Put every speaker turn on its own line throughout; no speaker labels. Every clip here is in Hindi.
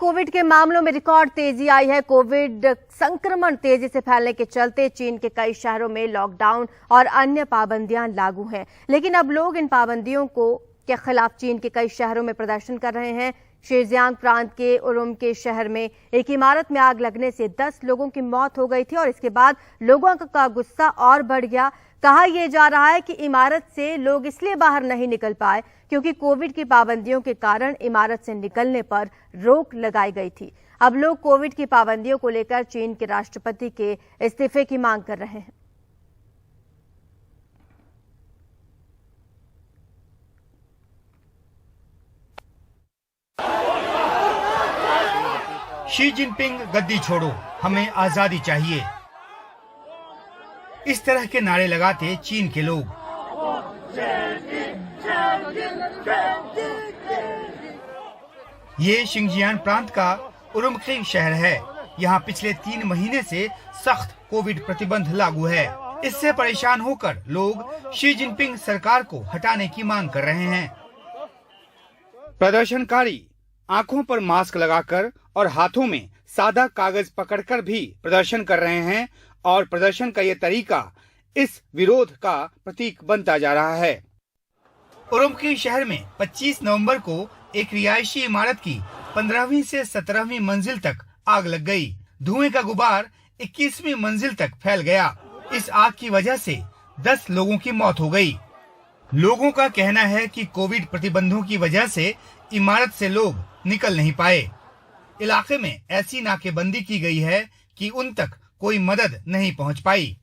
कोविड के मामलों में रिकॉर्ड तेजी आई है। कोविड संक्रमण तेजी से फैलने के चलते चीन के कई शहरों में लॉकडाउन और अन्य पाबंदियां लागू हैं, लेकिन अब लोग इन पाबंदियों के खिलाफ चीन के कई शहरों में प्रदर्शन कर रहे हैं। शिजियांग प्रांत के उरुम के शहर में एक इमारत में आग लगने से 10 लोगों की मौत हो गई थी और इसके बाद लोगों का गुस्सा और बढ़ गया। कहा यह जा रहा है कि इमारत से लोग इसलिए बाहर नहीं निकल पाए क्योंकि कोविड की पाबंदियों के कारण इमारत से निकलने पर रोक लगाई गई थी। अब लोग कोविड की पाबंदियों को लेकर चीन के राष्ट्रपति के इस्तीफे की मांग कर रहे हैं।
शी जिनपिंग गद्दी छोड़ो, हमें आजादी चाहिए, इस तरह के नारे लगाते चीन के लोग। ये शिजियांग प्रांत का उरुमकी शहर है। यहाँ पिछले 3 महीने से सख्त कोविड प्रतिबंध लागू है। इससे परेशान होकर लोग शी जिनपिंग सरकार को हटाने की मांग कर रहे हैं। प्रदर्शनकारी आंखों पर मास्क लगाकर और हाथों में सादा कागज पकड़कर भी प्रदर्शन कर रहे हैं और प्रदर्शन का ये तरीका इस विरोध का प्रतीक बनता जा रहा है। उरुमकी शहर में 25 नवंबर को एक रिहायशी इमारत की 15वीं से 17वीं मंजिल तक आग लग गई। धुएं का गुबार 21वीं मंजिल तक फैल गया। इस आग की वजह से 10 लोगों की मौत हो गई। लोगों का कहना है कि कोविड प्रतिबंधों की वजह से इमारत से लोग निकल नहीं पाए। इलाके में ऐसी नाकेबंदी की गई है कि उन तक कोई मदद नहीं पहुंच पाई।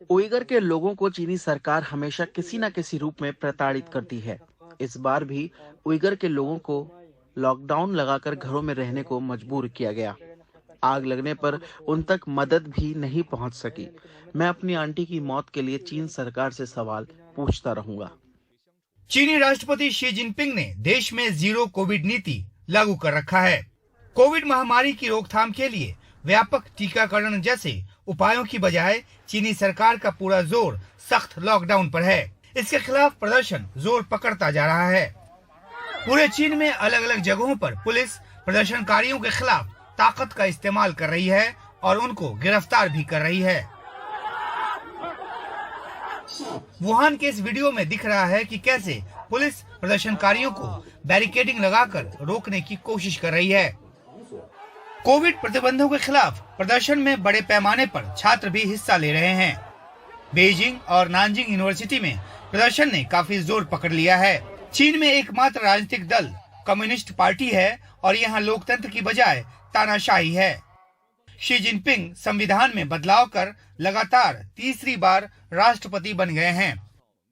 उइगर के लोगों को चीनी सरकार हमेशा किसी न किसी रूप में प्रताड़ित करती है। इस बार भी उइगर के लोगों को लॉकडाउन लगाकर घरों में रहने को मजबूर किया गया। आग लगने पर उन तक मदद भी नहीं पहुंच सकी। मैं अपनी आंटी की मौत के लिए चीन सरकार से सवाल पूछता रहूंगा।
चीनी राष्ट्रपति शी जिनपिंग ने देश में जीरो कोविड नीति लागू कर रखा है। कोविड महामारी की रोकथाम के लिए व्यापक टीकाकरण जैसे उपायों की बजाय चीनी सरकार का पूरा जोर सख्त लॉकडाउन पर है। इसके खिलाफ प्रदर्शन जोर पकड़ता जा रहा है। पूरे चीन में अलग अलग जगहों पर पुलिस प्रदर्शनकारियों के खिलाफ ताकत का इस्तेमाल कर रही है और उनको गिरफ्तार भी कर रही है। वुहान के इस वीडियो में दिख रहा है कि कैसे पुलिस प्रदर्शनकारियों को बैरिकेडिंग लगाकर रोकने की कोशिश कर रही है। कोविड प्रतिबंधों के खिलाफ प्रदर्शन में बड़े पैमाने पर छात्र भी हिस्सा ले रहे हैं। बेजिंग और नानजिंग यूनिवर्सिटी में प्रदर्शन ने काफी जोर पकड़ लिया है। चीन में एकमात्र राजनीतिक दल कम्युनिस्ट पार्टी है और यहाँ लोकतंत्र की बजाय तानाशाही है। शी जिनपिंग संविधान में बदलाव कर लगातार तीसरी बार राष्ट्रपति बन गए हैं।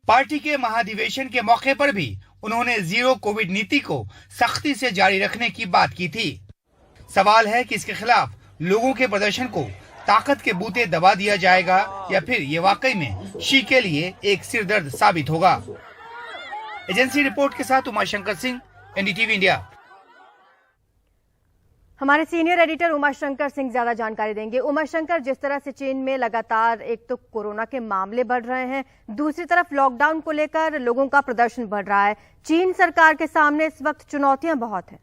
पार्टी के महाधिवेशन के मौके पर भी उन्होंने जीरो कोविड नीति को सख्ती से जारी रखने की बात की थी। सवाल है कि इसके खिलाफ लोगों के प्रदर्शन को ताकत के बूते दबा दिया जाएगा या फिर ये वाकई में शी के लिए एक सिरदर्द साबित होगा। एजेंसी रिपोर्ट के साथ उमाशंकर सिंह, एनडीटीवी इंडिया।
हमारे सीनियर एडिटर उमाशंकर सिंह ज्यादा जानकारी देंगे। उमाशंकर, जिस तरह से चीन में लगातार एक तो कोरोना के मामले बढ़ रहे हैं, दूसरी तरफ लॉकडाउन को लेकर लोगों का प्रदर्शन बढ़ रहा है, चीन सरकार के सामने इस वक्त चुनौतियां बहुत हैं।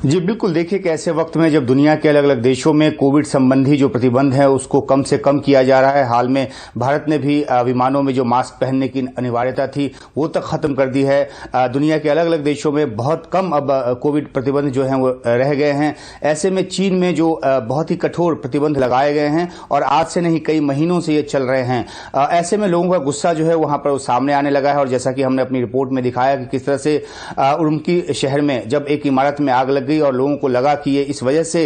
जी बिल्कुल, देखिए कि ऐसे वक्त में जब दुनिया के अलग अलग देशों में कोविड संबंधी जो प्रतिबंध है उसको कम से कम किया जा रहा है। हाल में भारत ने भी विमानों में जो मास्क पहनने की अनिवार्यता थी वो तक खत्म कर दी है। दुनिया के अलग अलग देशों में बहुत कम अब कोविड प्रतिबंध जो हैं वो रह गए हैं। ऐसे में चीन में जो बहुत ही कठोर प्रतिबंध लगाए गए हैं और आज से नहीं कई महीनों से ये चल रहे हैं। ऐसे में लोगों का गुस्सा जो है वहां पर सामने आने लगा है और जैसा कि हमने अपनी रिपोर्ट में दिखाया कि किस तरह से उरुमकी शहर में जब एक इमारत में आग लग गई और लोगों को लगा कि ये इस वजह से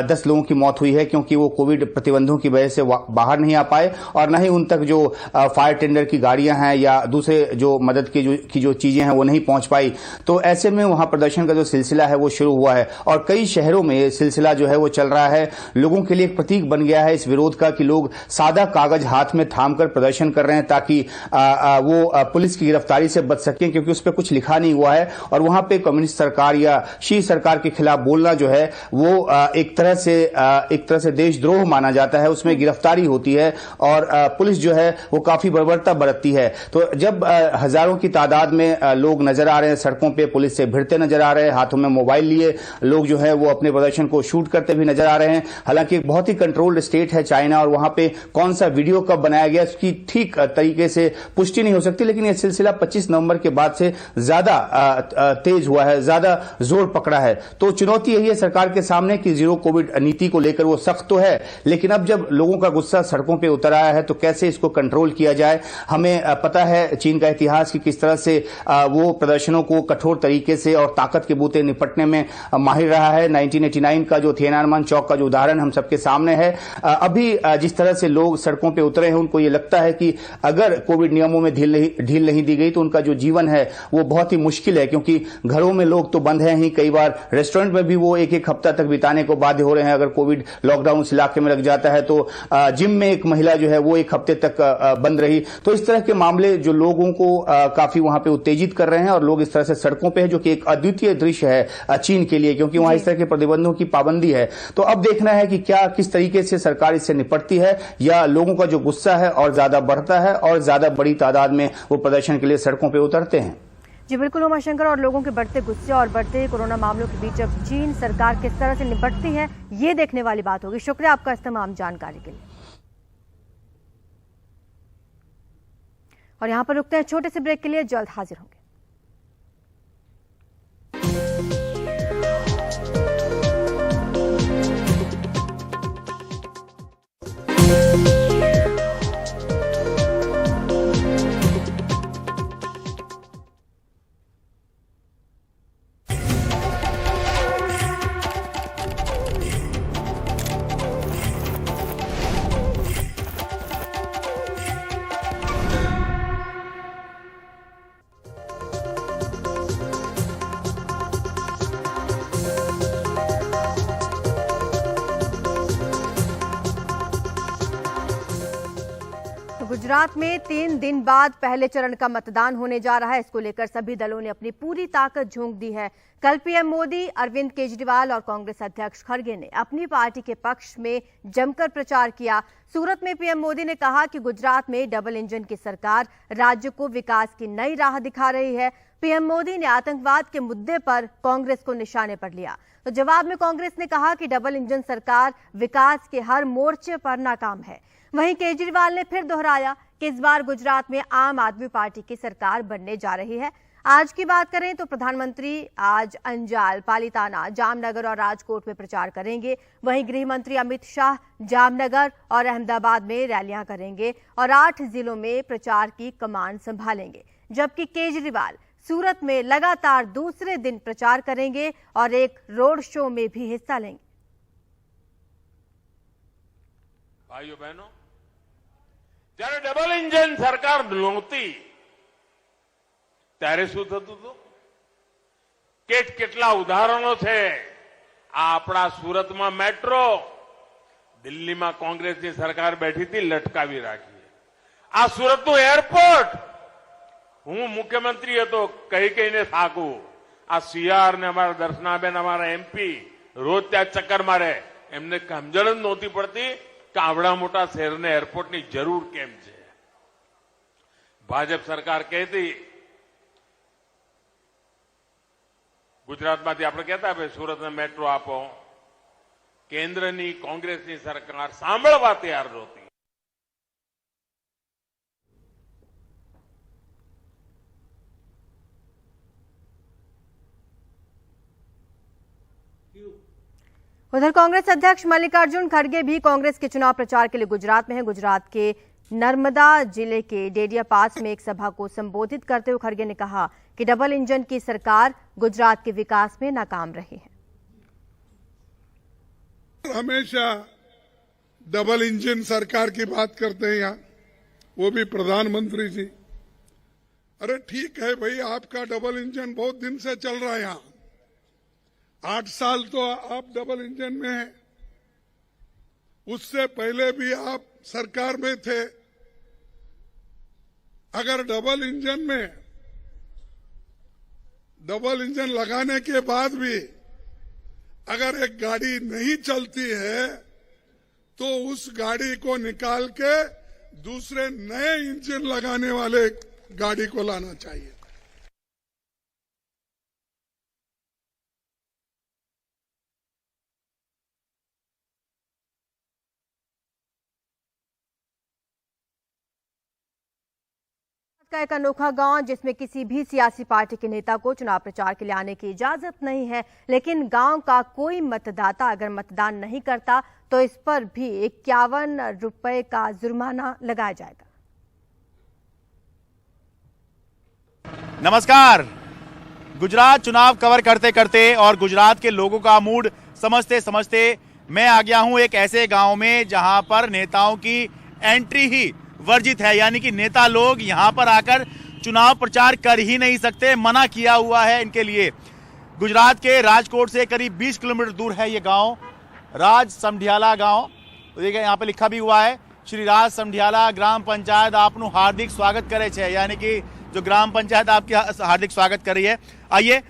10 लोगों की मौत हुई है क्योंकि वो कोविड प्रतिबंधों की वजह से बाहर नहीं आ पाए और न ही उन तक जो फायर टेंडर की गाड़ियां हैं या दूसरे जो मदद की जो चीजें हैं वो नहीं पहुंच पाई। तो ऐसे में वहां प्रदर्शन का जो सिलसिला है वो शुरू हुआ है और कई शहरों में ये सिलसिला जो है वो चल रहा है। लोगों के लिए एक प्रतीक बन गया है इस विरोध का कि लोग सादा कागज हाथ में थामकर प्रदर्शन कर रहे हैं ताकि वो पुलिस की गिरफ्तारी से बच सकें, क्योंकि उस पर कुछ लिखा नहीं हुआ है और वहां पे कम्युनिस्ट सरकार या शी सरकार के के खिलाफ बोलना जो है वो एक तरह से देशद्रोह माना जाता है, उसमें गिरफ्तारी होती है और पुलिस जो है वो काफी बर्बरता बरतती है। तो जब हजारों की तादाद में लोग नजर आ रहे हैं सड़कों पे, पुलिस से भिड़ते नजर आ रहे हैं, हाथों में मोबाइल लिए लोग जो है वो अपने प्रदर्शन को शूट करते भी नजर आ रहे हैं। हालांकि एक बहुत ही कंट्रोल्ड स्टेट है चाइना और वहां पे कौन सा वीडियो कब बनाया गया उसकी ठीक तरीके से पुष्टि नहीं हो सकती, लेकिन यह सिलसिला 25 नवंबर के बाद से ज्यादा तेज हुआ है, ज्यादा जोर पकड़ा है। तो चुनौती यही है सरकार के सामने कि जीरो कोविड नीति को लेकर वो सख्त तो है, लेकिन अब जब लोगों का गुस्सा सड़कों पर उतर आया है तो कैसे इसको कंट्रोल किया जाए। हमें पता है चीन का इतिहास कि किस तरह से वो प्रदर्शनों को कठोर तरीके से और ताकत के बूते निपटने में माहिर रहा है। 1989 का जो थिएननमेन चौक का जो उदाहरण हम सबके सामने है, अभी जिस तरह से लोग सड़कों पे उतरे हैं उनको ये लगता है कि अगर कोविड नियमों में ढील नहीं दी गई तो उनका जो जीवन है वो बहुत ही मुश्किल है, क्योंकि घरों में लोग तो बंद हैं ही, कई बार रेस्टोरेंट में भी वो एक हफ्ता तक बिताने को बाध्य हो रहे हैं। अगर कोविड लॉकडाउन उस इलाके में लग जाता है तो जिम में एक महिला जो है वो एक हफ्ते तक बंद रही। तो इस तरह के मामले जो लोगों को काफी वहां पे उत्तेजित कर रहे हैं और लोग इस तरह से सड़कों पे है, जो कि एक अद्वितीय दृश्य है चीन के लिए, क्योंकि वहां इस तरह के प्रतिबंधों की पाबंदी है। तो अब देखना है कि किस तरीके से सरकार इससे निपटती है, या लोगों का जो गुस्सा है और ज्यादा बढ़ता है और ज्यादा बड़ी तादाद में वो प्रदर्शन के लिए सड़कों पर उतरते हैं।
जी बिल्कुल उमाशंकर, और लोगों के बढ़ते गुस्से और बढ़ते कोरोना मामलों के बीच अब चीन सरकार किस तरह से निपटती है ये देखने वाली बात होगी। शुक्रिया आपका इस तमाम जानकारी के लिए। और यहां पर रुकते हैं छोटे से ब्रेक के लिए, जल्द हाजिर होंगे। गुजरात में 3 दिन बाद पहले चरण का मतदान होने जा रहा है। इसको लेकर सभी दलों ने अपनी पूरी ताकत झोंक दी है। कल पीएम मोदी, अरविंद केजरीवाल और कांग्रेस अध्यक्ष खड़गे ने अपनी पार्टी के पक्ष में जमकर प्रचार किया। सूरत में पीएम मोदी ने कहा कि गुजरात में डबल इंजन की सरकार राज्य को विकास की नई राह दिखा रही है। पीएम मोदी ने आतंकवाद के मुद्दे पर कांग्रेस को निशाने पर लिया, तो जवाब में कांग्रेस ने कहा कि डबल इंजन सरकार विकास के हर मोर्चे पर नाकाम है। वहीं केजरीवाल ने फिर दोहराया कि इस बार गुजरात में आम आदमी पार्टी की सरकार बनने जा रही है। आज की बात करें तो प्रधानमंत्री आज अंजाल, पालीताना, जामनगर और राजकोट में प्रचार करेंगे। वहीं गृह मंत्री अमित शाह जामनगर और अहमदाबाद में रैलियां करेंगे और 8 जिलों में प्रचार की कमान संभालेंगे, जबकि केजरीवाल सूरत में लगातार दूसरे दिन प्रचार करेंगे और एक रोड शो में भी हिस्सा लेंगे।
भाइयों बहनों, જ્યારે ડબલ ઇન્જિન સરકાર નહોતી ત્યારે શું થતું હતું? કેટલા ઉદાહરણો છે। આ આપણા સુરતમાં મેટ્રો, દિલ્હીમાં કોંગ્રેસની સરકાર બેઠી હતી, લટકાવી રાખી। આ સુરતનું એરપોર્ટ, હું મુખ્યમંત્રી હતો, કહીને થાકું। આ સીઆર ને અમારા દર્શનાબેન, અમારા એમપી રોજ ત્યાં ચક્કર મારે, એમને સમજણ જ નહોતી પડતી કે આવડા મોટા શહેરને એરપોર્ટની જરૂર કેમ છે। ભાજપ સરકાર કહેતી, ગુજરાતમાંથી આપણે કહેતા ભાઈ સુરતને મેટ્રો આપો, કેન્દ્રની કોંગ્રેસની સરકાર સાંભળવા તૈયાર નહોતી।
उधर कांग्रेस अध्यक्ष मल्लिकार्जुन खड़गे भी कांग्रेस के चुनाव प्रचार के लिए गुजरात में हैं। गुजरात के नर्मदा जिले के डेडिया पास में एक सभा को संबोधित करते हुए खड़गे ने कहा कि डबल इंजन की सरकार गुजरात के विकास में नाकाम रही है।
हमेशा डबल इंजन सरकार की बात करते हैं यहाँ, वो भी प्रधानमंत्री जी। अरे ठीक है भाई, आपका डबल इंजन बहुत दिन से चल रहा है यहाँ, 8 साल तो आप डबल इंजन में हैं, उससे पहले भी आप सरकार में थे। अगर डबल इंजन लगाने के बाद भी अगर एक गाड़ी नहीं चलती है तो उस गाड़ी को निकाल के दूसरे नए इंजन लगाने वाले गाड़ी को लाना चाहिए।
का एक अनोखा गांव जिसमें किसी भी सियासी पार्टी के नेता को चुनाव प्रचार के लिए आने की इजाजत नहीं है, लेकिन गांव का कोई मतदाता अगर मतदान नहीं करता तो इस पर भी 51 रुपए का जुर्माना लगाया जाएगा।
नमस्कार। गुजरात चुनाव कवर करते करते और गुजरात के लोगों का मूड समझते समझते मैं आ गया हूं एक ऐसे गांव में जहां पर नेताओं की एंट्री ही वर्जित है, यानी कि नेता लोग यहां पर आकर चुनाव प्रचार कर ही नहीं सकते, मना किया हुआ है इनके लिए। गुजरात के राजकोट से करीब 20 किलोमीटर दूर है ये गांव, राज समढियाला गांव। देखिए यहाँ पे लिखा भी हुआ है, श्री राज समढियाला ग्राम पंचायत आपनु हार्दिक स्वागत करे छे, यानी कि जो ग्राम पंचायत आपकी हार्दिक स्वागत कर रही है। आइए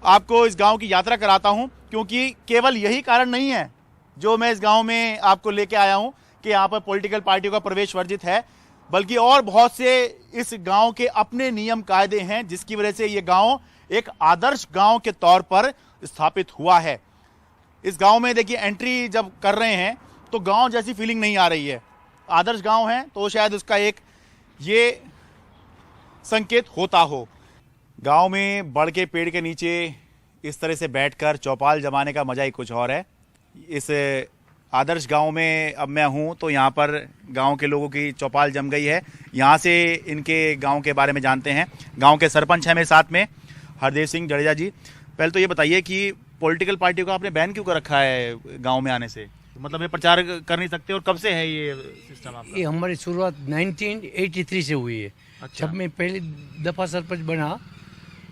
आपको इस गांव की यात्रा कराता हूं, क्योंकि केवल यही कारण नहीं है जो मैं इस गांव में आपको लेके आया हूं कि यहाँ पर पॉलिटिकल पार्टियों का प्रवेश वर्जित है, बल्कि और बहुत से इस गांव के अपने नियम कायदे हैं जिसकी वजह से ये गांव एक आदर्श गांव के तौर पर स्थापित हुआ है। इस गांव में देखिए एंट्री जब कर रहे हैं तो गांव जैसी फीलिंग नहीं आ रही है। आदर्श गांव है तो शायद उसका एक ये संकेत होता हो। गांव में बड़ के पेड़ के नीचे इस तरह से बैठकर चौपाल जमाने का मजा ही कुछ और है। इस आदर्श गांव में अब मैं हूं तो यहाँ पर गांव के लोगों की चौपाल जम गई है। यहाँ से इनके गांव के बारे में जानते हैं। गांव के सरपंच हैं मेरे साथ में, हरदेव सिंह जडेजा जी। पहले तो ये बताइए कि पॉलिटिकल पार्टियों का आपने बैन क्यों कर रखा है गांव में आने से? मतलब ये प्रचार कर नहीं सकते, और कब से है ये सिस्टम आपका?
ये हमारी शुरुआत 1983 से हुई है।
अच्छा।
जब मैं पहली दफ़ा सरपंच बना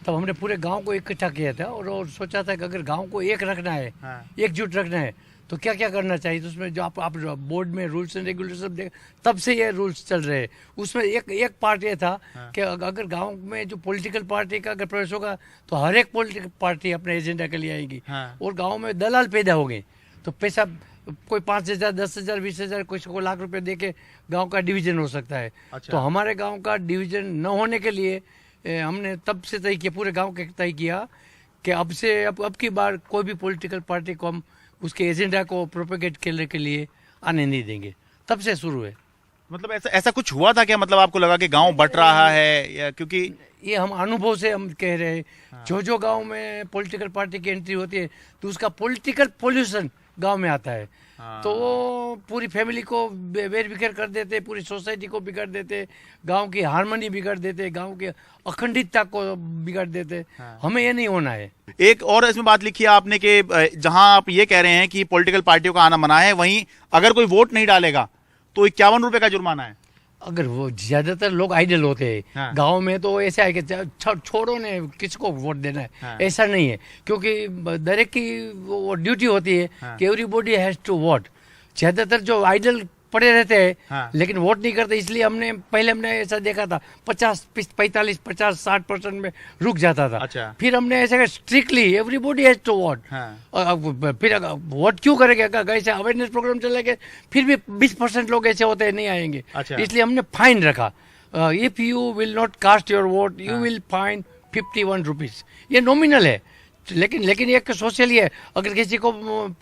तब हमने पूरे गांव को इकट्ठा किया था और सोचा था कि अगर गांव को एक रखना है, एकजुट रखना है, तो क्या क्या करना चाहिए। तो उसमें जो आप बोर्ड में रूल्स एंड रेगुलेशन देख, तब से ये रूल्स चल रहे हैं। उसमें एक पार्ट ये था कि अगर गांव में जो पॉलिटिकल पार्टी का अगर प्रवेश होगा तो हर एक पॉलिटिकल पार्टी अपने एजेंडा के लिए आएगी। और गांव में दलाल पैदा हो गए तो पैसा कोई 5,000, 10,000, 20,000, कुछ को लाख रुपए दे के गाँव का डिवीजन हो सकता है।
अच्छा।
तो हमारे गाँव का डिवीजन न होने के लिए हमने तब से तय किया, पूरे गाँव के तय किया कि अब से अब की बार कोई भी पॉलिटिकल पार्टी को हम उसके एजेंडा को प्रोपेगेट करने के लिए आने नहीं देंगे। तब से शुरू है।
मतलब ऐसा कुछ हुआ था क्या? मतलब आपको लगा कि गांव बट रहा है, या क्योंकि
ये हम अनुभव से हम कह रहे हैं। जो गांव में पॉलिटिकल पार्टी की एंट्री होती है तो उसका पॉलिटिकल पॉल्यूशन गांव में आता है। तो वो पूरी फैमिली को बेर बिखेर कर देते, पूरी सोसाइटी को बिगाड़ देते, गांव की हारमोनी बिगाड़ देते, गांव की अखंडितता को बिगाड़ देते। हमें ये नहीं होना है।
एक और इसमें बात लिखी है आपने कि जहां आप ये कह रहे हैं कि पॉलिटिकल पार्टियों का आना मना है, वहीं अगर कोई वोट नहीं डालेगा तो 51 रुपए का जुर्माना है।
अगर वो ज्यादातर लोग आइडल होते हैं गांव में तो ऐसा है कि छोड़ो ने किसको वोट देना है, ऐसा नहीं है। क्योंकि दरेक की वो ड्यूटी होती है कि एवरीबॉडी हैज टू वोट। ज्यादातर जो आइडल पड़े रहते हैं लेकिन वोट नहीं करते, इसलिए हमने ऐसा देखा था 50, 45, 50, 60% में रुक जाता था।
अच्छा।
फिर हमने ऐसा strictly everybody has to vote. फिर वोट क्यों करेंगे? ऐसे अवेयरनेस प्रोग्राम चलेंगे फिर भी 20% लोग ऐसे होते हैं नहीं आएंगे।
अच्छा।
इसलिए हमने फाइन रखा, if you will not cast your vote you will fine 51 rupees. ये नॉमिनल है, लेकिन एक सोशली है। अगर किसी को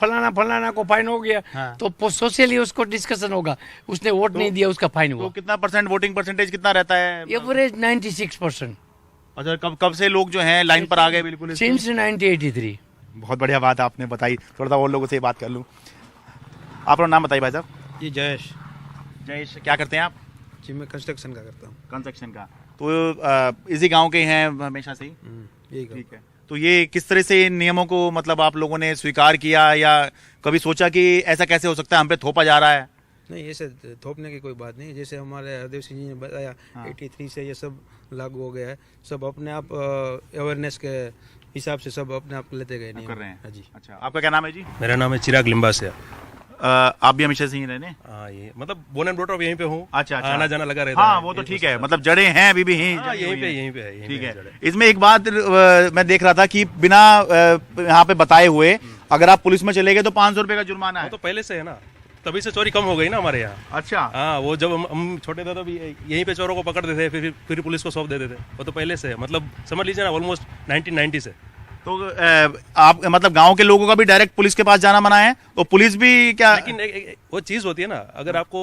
फलाना को फाइन हो गया तो सोशली उसको डिस्कशन होगा, उसने वोट नहीं दिया उसका फाइन हुआ।
तो कितना परसेंट वोटिंग परसेंटेज कितना रहता है?
एवरेज 96%।
अच्छा, कब से लोग जो हैं लाइन पर आ गए? बिल्कुल
सिंस 1983।
बहुत बढ़िया बात आपने बताई। थोड़ा सा और लोगों से बात कर लूँ। आप नाम बताइए भाई साहब।
ये जयेश।
क्या करते हैं आप?
जी मैं कंस्ट्रक्शन का करता हूँ।
कंस्ट्रक्शन का। तो इसी गांव के हैं हमेशा से ही?
यही
ठीक है। तो ये किस तरह से इन नियमों को मतलब आप लोगों ने स्वीकार किया, या कभी सोचा कि ऐसा कैसे हो सकता है, हम पे थोपा जा रहा है?
नहीं, ऐसे थोपने की कोई बात नहीं। जैसे हमारे हरदेव सिंह जी ने बताया 83 से ये सब लागू हो गया है। सब अपने आप अवेयरनेस के हिसाब से सब अपने आप लेते गए
कर रहे हैं।
जी।
अच्छा, आपका क्या नाम है जी?
मेरा नाम है चिराग लिम्बा से।
आप भी हमेशा से ही रहने?
हाँ, ये मतलब बोर्न एंड ब्रॉट अप यहीं पे हूँ।
अच्छा।
आना जाना लगा रहता है।
हाँ, वो तो ठीक है, मतलब जड़े हैं अभी भी
यहीं पे है।
ठीक है। इसमें एक बात मैं देख रहा था कि बिना यहाँ पे बताए हुए अगर आप पुलिस में चले गए तो 500 रुपए का जुर्माना
वो
है।
तो पहले से है ना, तभी से चोरी कम हो गई ना हमारे यहाँ।
अच्छा।
हाँ, वो जब हम छोटे थे तब यहीं पे चोरों को पकड़ते थे, फिर पुलिस को सौंप देते थे। वो तो पहले से है, मतलब समझ लीजिए ना ऑलमोस्ट 1990 से।
तो आप मतलब गांव के लोगों का भी डायरेक्ट पुलिस के पास जाना मना है, तो पुलिस भी क्या,
लेकिन वो चीज होती है ना, अगर आपको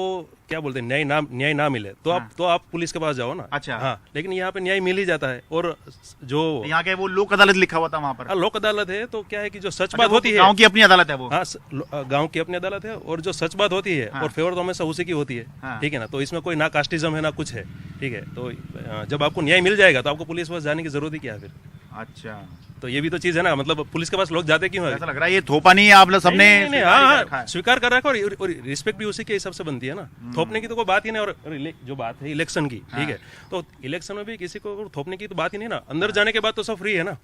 क्या बोलते हैं न्याय ना मिले तो आप पुलिस के पास जाओ ना।
अच्छा।
हाँ, लेकिन यहाँ पे न्याय मिल ही जाता है। और जो
यहाँ के वो लोक अदालत लिखा हुआ था वहाँ पर।
लोक अदालत है, तो क्या है कि जो सच
अच्छा,
बात होती है,
गांव की अपनी अदालत है वो।
हाँ, गांव की अपनी अदालत है, और जो सच बात होती है और फेवर तो हमेशा उसी की होती है। ठीक है ना, तो इसमें कोई ना कास्टिज्म है ना कुछ है। ठीक है, तो जब आपको न्याय मिल जाएगा तो आपको पुलिस के पास जाने की जरूरत ही क्या है फिर।
अच्छा,
तो ये भी तो चीज है ना, मतलब पुलिस के पास लोग जाते क्यों है?
ऐसा लग रहा है ये थोपा नहीं है, आप लोग सबने
स्वीकार कर रखा है, और रिस्पेक्ट भी उसी के हिसाब से बनती है ना। थोपने की तो कोई बात ही नहीं। और जो बात है इलेक्शन की, ठीक है, तो इलेक्शन में भी किसी को थोपने की तो बात ही नहीं ना। अंदर जाने के बाद तो सब फ्री है ना।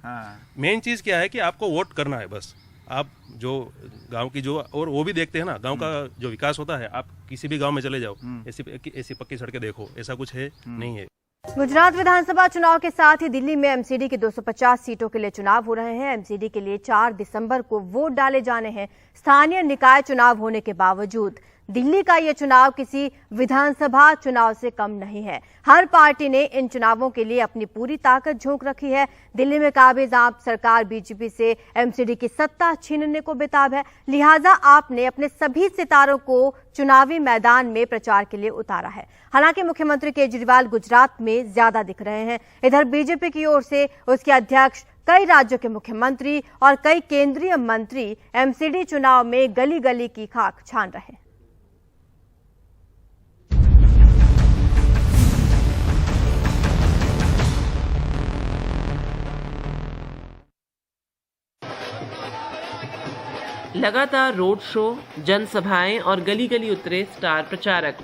मेन चीज क्या है कि आपको वोट करना है बस। आप जो गांव की जो, और वो भी देखते हैं ना, गांव का जो विकास होता है, आप किसी भी गांव में चले जाओ, ऐसी पक्की सड़कें देखो, ऐसा कुछ है नहीं है।
गुजरात विधानसभा चुनाव के साथ ही दिल्ली में एमसीडी की 250 सीटों के लिए चुनाव हो रहे हैं। एमसीडी के लिए 4 दिसंबर को वोट डाले जाने हैं। स्थानीय निकाय चुनाव होने के बावजूद दिल्ली का ये चुनाव किसी विधानसभा चुनाव से कम नहीं है। हर पार्टी ने इन चुनावों के लिए अपनी पूरी ताकत झोंक रखी है। दिल्ली में काबिज आप सरकार बीजेपी से एमसीडी की सत्ता छीनने को बेताब है, लिहाजा आपने अपने सभी सितारों को चुनावी मैदान में प्रचार के लिए उतारा है। हालांकि मुख्यमंत्री केजरीवाल गुजरात में ज्यादा दिख रहे हैं। इधर बीजेपी की ओर से उसके अध्यक्ष, कई राज्यों के मुख्यमंत्री और कई केंद्रीय मंत्री एमसीडी चुनाव में गली गली की खाक छान रहे हैं।
लगातार रोड शो, जनसभाएं और गली गली उतरे स्टार प्रचारक।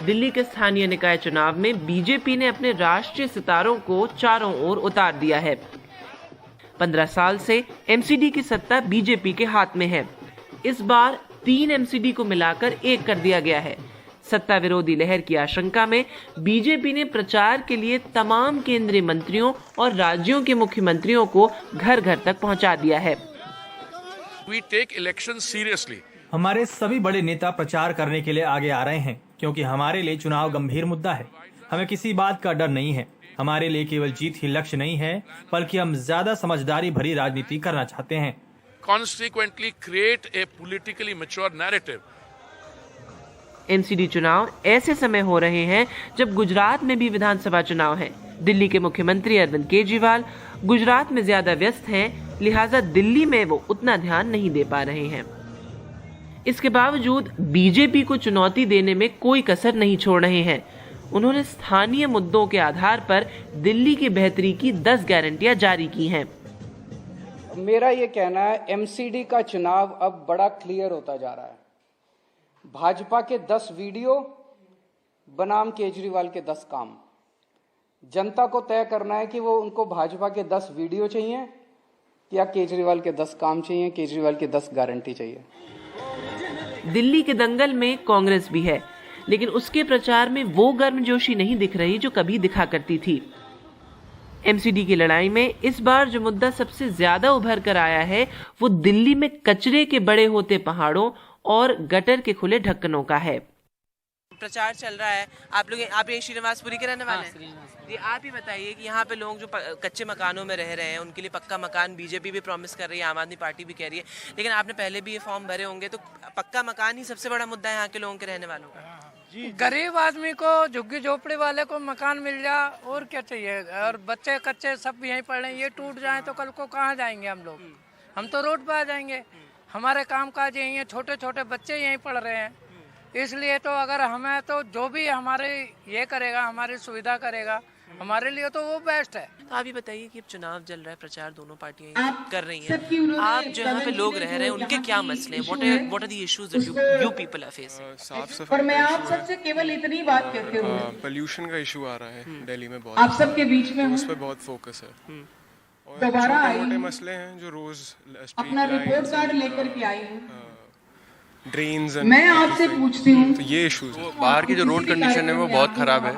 दिल्ली के स्थानीय निकाय चुनाव में बीजेपी ने अपने राष्ट्रीय सितारों को चारों ओर उतार दिया है। 15 साल से एमसीडी की सत्ता बीजेपी के हाथ में है। इस बार 3 एमसीडी को मिलाकर 1 कर दिया गया है। सत्ता विरोधी लहर की आशंका में बीजेपी ने प्रचार के लिए तमाम केंद्रीय मंत्रियों और राज्यों के मुख्यमंत्रियों को घर घर तक पहुंचा दिया है।
We take elections seriously.
हमारे सभी बड़े नेता प्रचार करने के लिए आगे आ रहे हैं, क्योंकि हमारे लिए चुनाव गंभीर मुद्दा है। हमें किसी बात का डर नहीं है। हमारे लिए केवल जीत ही लक्ष्य नहीं है, बल्कि हम ज्यादा समझदारी भरी राजनीति करना चाहते हैं।
Consequently, create a politically mature narrative.
MCD चुनाव ऐसे समय हो रहे हैं जब गुजरात में भी विधानसभा चुनाव है। दिल्ली के मुख्यमंत्री अरविंद केजरीवाल गुजरात में ज्यादा व्यस्त हैं, लिहाजा दिल्ली में वो उतना ध्यान नहीं दे पा रहे हैं। इसके बावजूद बीजेपी को चुनौती देने में कोई कसर नहीं छोड़ रहे हैं। उन्होंने स्थानीय मुद्दों के आधार पर दिल्ली की बेहतरी की 10 गारंटियां जारी की हैं।
मेरा ये कहना है, एमसीडी का चुनाव अब बड़ा क्लियर होता जा रहा है। भाजपा के 10 वीडियो बनाम केजरीवाल के 10 काम। जनता को तय करना है कि वो उनको भाजपा के 10 वीडियो चाहिए या केजरीवाल के 10 काम चाहिए, केजरीवाल के 10 गारंटी चाहिए।
दिल्ली के दंगल में कांग्रेस भी है, लेकिन उसके प्रचार में वो गर्मजोशी नहीं दिख रही जो कभी दिखा करती थी। एमसीडी की लड़ाई में इस बार जो मुद्दा सबसे ज्यादा उभर कर आया है, वो दिल्ली में कचरे के बड़े होते पहाड़ों और गटर के खुले ढक्कनों का है।
प्रचार चल रहा है। आप ये श्रीनिवासपुरी के रहने वाले हैं? ये आप ही बताइए कि यहाँ पे लोग जो कच्चे मकानों में रह रहे हैं, उनके लिए पक्का मकान बीजेपी भी प्रॉमिस कर रही है, आम आदमी पार्टी भी कह रही है, लेकिन आपने पहले भी ये फॉर्म भरे होंगे, तो पक्का मकान ही सबसे बड़ा मुद्दा है यहाँ के लोगों के रहने वालों का।
गरीब आदमी को, झुग्गी झोपड़ी वाले को मकान मिल जाए और क्या चाहिए। और बच्चे कच्चे सब यहीं पढ़ रहे हैं, ये टूट जाए तो कल को कहाँ जाएंगे हम लोग? हम तो रोड पर आ जाएंगे। हमारे कामकाज यहीं है, छोटे छोटे बच्चे यहीं पढ़ रहे हैं। इसलिए तो अगर हमें तो जो भी हमारे ये करेगा, हमारी सुविधा करेगा, हमारे लिए तो वो बेस्ट है।
तो आप ये बताइए कि अब चुनाव चल रहा है, प्रचार दोनों पार्टियां कर रही हैं, आप जो यहाँ पे लोग रह रहे हैं उनके क्या मसले हैं? What are the issues that you people are facing?
साफ सफाई,
मैं आप सबसे केवल इतनी बात कहती हूँ,
पोल्यूशन का इशू आ रहा है दिल्ली में बहुत,
आप सबके बीच में
उस पर बहुत फोकस है। और
दोबारा
छोटे मोटे मसले हैं जो रोज
अपना रिपोर्ट कार्ड लेकर के आई हूँ।
ड्रेन्स।
मैं आपसे पूछती हूँ,
तो ये इश्यूज, बाहर की जो रोड कंडीशन है वो बहुत खराब है,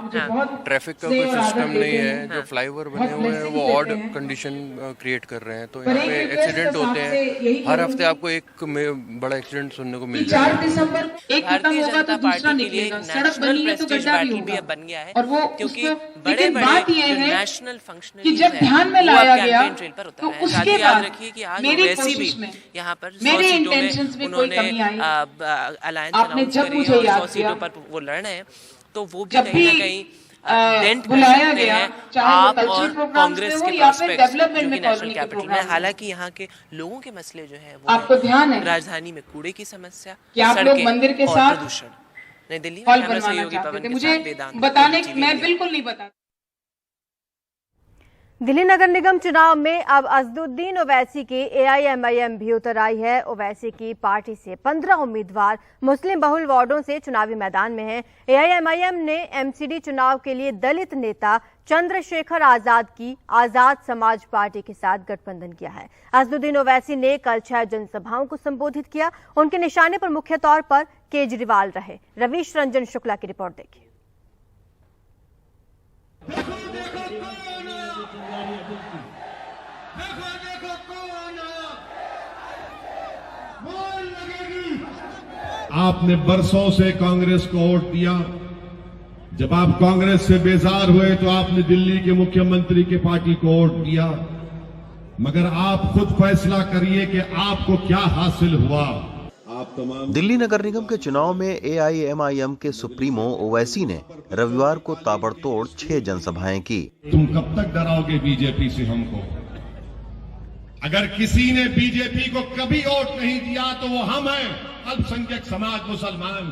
ट्रैफिक का कोई सिस्टम नहीं है, जो फ्लाईओवर बने हुए हैं वो ऑड कंडीशन क्रिएट कर रहे हैं, तो यहाँ पे एक्सीडेंट होते हैं। हर हफ्ते आपको एक बड़ा एक्सीडेंट सुनने को मिल जाएगा।
4 दिसंबर एक
भारतीय जनता पार्टी के लिए नेशनल प्रेस्टीज बैटल भी अब बन गया है, क्योंकि बड़े बड़े नेशनल फंक्शन
कि जब ध्यान में लाया गया
ट्रेल पर
तो
उतर
उसके
है। याद
बाद
रखिए कि आज
मेरी
वैसी भी
कोशिश में
यहाँ पर 100
मेरे
सीटों
इंटेंशंस
में
में कोई
उन्होंने
कमी आई।
अलायंस
आपने
अनाउंस
जब
करी
मुझे
है और
याद
100 सीटों
किया,
पर वो लड़ रहे हैं, तो वो भी
जब
कहीं ना
भी
कहीं डेंट कर
बुलाया
सकते
गया,
हैं
चाहे वो
आप
कल्चरल
और
प्रोग्राम्स
कांग्रेस
में हो
के
या फिर
प्रोस्पेक्ट्स
डेवलपमेंट
जो
में
कि नेशनल
कॉलोनी के
कैपिटल में।
प्रोग्राम में।
हालांकि यहाँ के लोगों के मसले जो है वो
आपको ध्यान है
राजधानी में कूड़े की समस्या,
कि आप लोग मंदिर के
और
साथ
प्रदूषण। नई दिल्ली में
हॉल
कैमरा
बनवाना
सहयोगी
चाहते
पवन
थे।
के
मुझे
साथ वेदांत
बताने
TV
मैं
इंडिया।
बिल्कुल नहीं बता।
दिल्ली नगर निगम चुनाव में अब असदुद्दीन ओवैसी की एआईएमआईएम भी उतर आई है। ओवैसी की पार्टी से 15 उम्मीदवार मुस्लिम बहुल वार्डों से चुनावी मैदान में हैं। एआईएमआईएम ने एमसीडी चुनाव के लिए दलित नेता चंद्रशेखर आजाद की आजाद समाज पार्टी के साथ गठबंधन किया है। असदुद्दीन ओवैसी ने कल 6 जनसभाओं को संबोधित किया। उनके निशाने पर मुख्य तौर पर केजरीवाल रहे। रवीश रंजन शुक्ला की रिपोर्ट देखिए।
आपने बरसों से कांग्रेस को वोट दिया। जब आप कांग्रेस से बेजार हुए तो आपने दिल्ली के मुख्यमंत्री की पार्टी को वोट दिया। मगर आप खुद फैसला करिए कि आपको क्या हासिल हुआ। आप तमाम
दिल्ली नगर निगम के चुनाव में एआईएमआईएम के सुप्रीमो ओवैसी ने रविवार को ताबड़तोड़ 6 जनसभाएं की।
तुम कब तक डराओगे बीजेपी से हमको? अगर किसी ने बीजेपी को कभी वोट नहीं दिया तो वो हम हैं, अल्पसंख्यक समाज मुसलमान।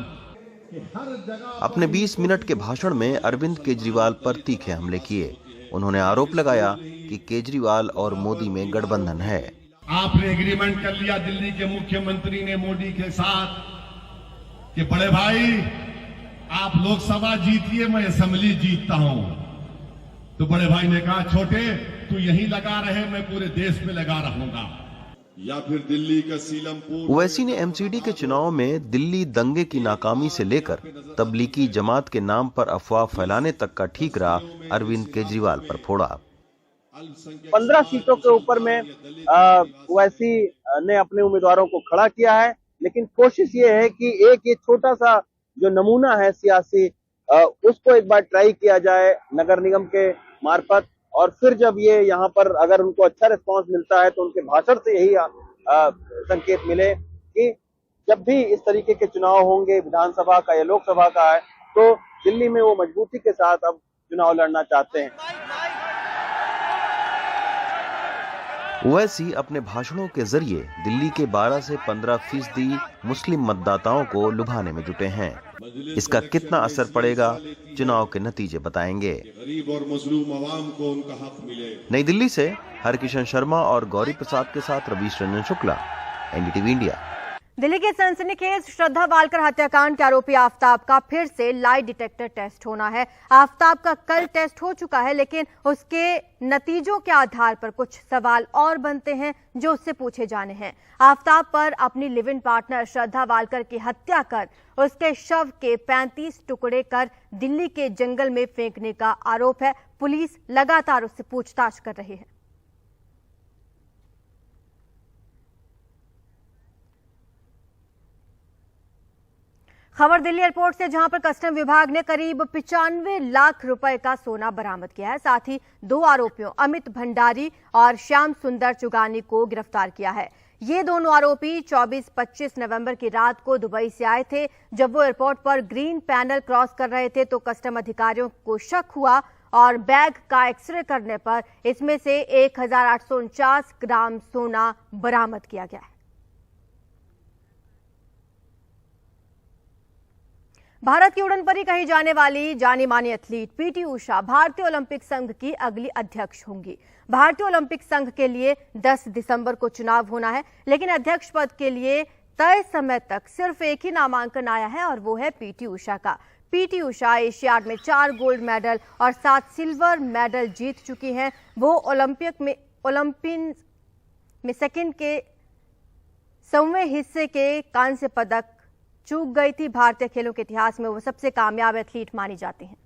अपने 20 मिनट के भाषण में अरविंद केजरीवाल पर तीखे हमले किए। उन्होंने आरोप लगाया कि केजरीवाल और मोदी में गठबंधन है।
आपने एग्रीमेंट कर लिया दिल्ली के मुख्यमंत्री ने मोदी के साथ कि बड़े भाई आप लोकसभा जीतिए, मैं असेंबली जीतता हूं। तो बड़े भाई ने कहा छोटे तू यहीं लगा रहे, मैं पूरे देश में लगा रहूंगा। या फिर दिल्ली का सीलमपुर।
ओवैसी ने एमसीडी के चुनाव में दिल्ली दंगे की नाकामी से लेकर तबलीगी जमात के नाम पर अफवाह फैलाने तक का ठीकरा अरविंद केजरीवाल पर फोड़ा।
15 सीटों के ऊपर में ओवैसी ने अपने उम्मीदवारों को खड़ा किया है, लेकिन कोशिश ये है कि एक ये छोटा सा जो नमूना है सियासी उसको एक बार ट्राई किया जाए नगर निगम के मार्फत, और फिर जब ये यहाँ पर अगर उनको अच्छा रिस्पांस मिलता है तो उनके भाषण से यही संकेत मिले कि जब भी इस तरीके के चुनाव होंगे, विधानसभा का या लोकसभा का है, तो दिल्ली में वो मजबूती के साथ अब चुनाव लड़ना चाहते हैं।
ओवैसी अपने भाषणों के जरिए दिल्ली के 12 से 15% मुस्लिम मतदाताओं को लुभाने में जुटे हैं। इसका कितना असर पड़ेगा, चुनाव के नतीजे बताएंगे।
गरीब और मजलूम आवाम को उनका हक मिले।
नई दिल्ली से हरकिशन शर्मा और गौरी प्रसाद के साथ रवीश रंजन शुक्ला, एनडीटीवी इंडिया।
दिल्ली के सनसनीखेज श्रद्धा वालकर हत्याकांड के आरोपी आफताब का फिर से लाई डिटेक्टर टेस्ट होना है। आफताब का कल टेस्ट हो चुका है, लेकिन उसके नतीजों के आधार पर कुछ सवाल और बनते हैं जो उससे पूछे जाने हैं। आफताब पर अपनी live in partner Shraddha Walker की हत्या कर उसके शव के 35 टुकड़े कर दिल्ली के जंगल में फेंकने का आरोप है। पुलिस लगातार उससे पूछताछ कर रही है। खबर दिल्ली एयरपोर्ट से, जहां पर कस्टम विभाग ने करीब 95 लाख रुपए का सोना बरामद किया है। साथ ही 2 आरोपियों अमित भंडारी और श्याम सुंदर चुगानी को गिरफ्तार किया है। ये दोनों आरोपी 24-25 नवंबर की रात को दुबई से आए थे। जब वो एयरपोर्ट पर ग्रीन पैनल क्रॉस कर रहे थे तो कस्टम अधिकारियों को शक हुआ और बैग का एक्सरे करने पर इसमें से 1849 ग्राम सोना बरामद किया गया है। भारत की उड़न परी कही जाने वाली जानी मानी एथलीट पीटी उषा भारतीय ओलंपिक संघ की अगली अध्यक्ष होंगी। भारतीय ओलंपिक संघ के लिए 10 दिसंबर को चुनाव होना है, लेकिन अध्यक्ष पद के लिए तय समय तक सिर्फ एक ही नामांकन आया है और वो है पीटी उषा का। पीटी उषा एशियाड में 4 गोल्ड मेडल और 7 सिल्वर मेडल जीत चुकी हैं। वो ओलंपिक में सेकंड के 100वें हिस्से के कांस्य पदक चूक गई थी। भारतीय खेलों के इतिहास में वो सबसे कामयाब एथलीट मानी जाती हैं।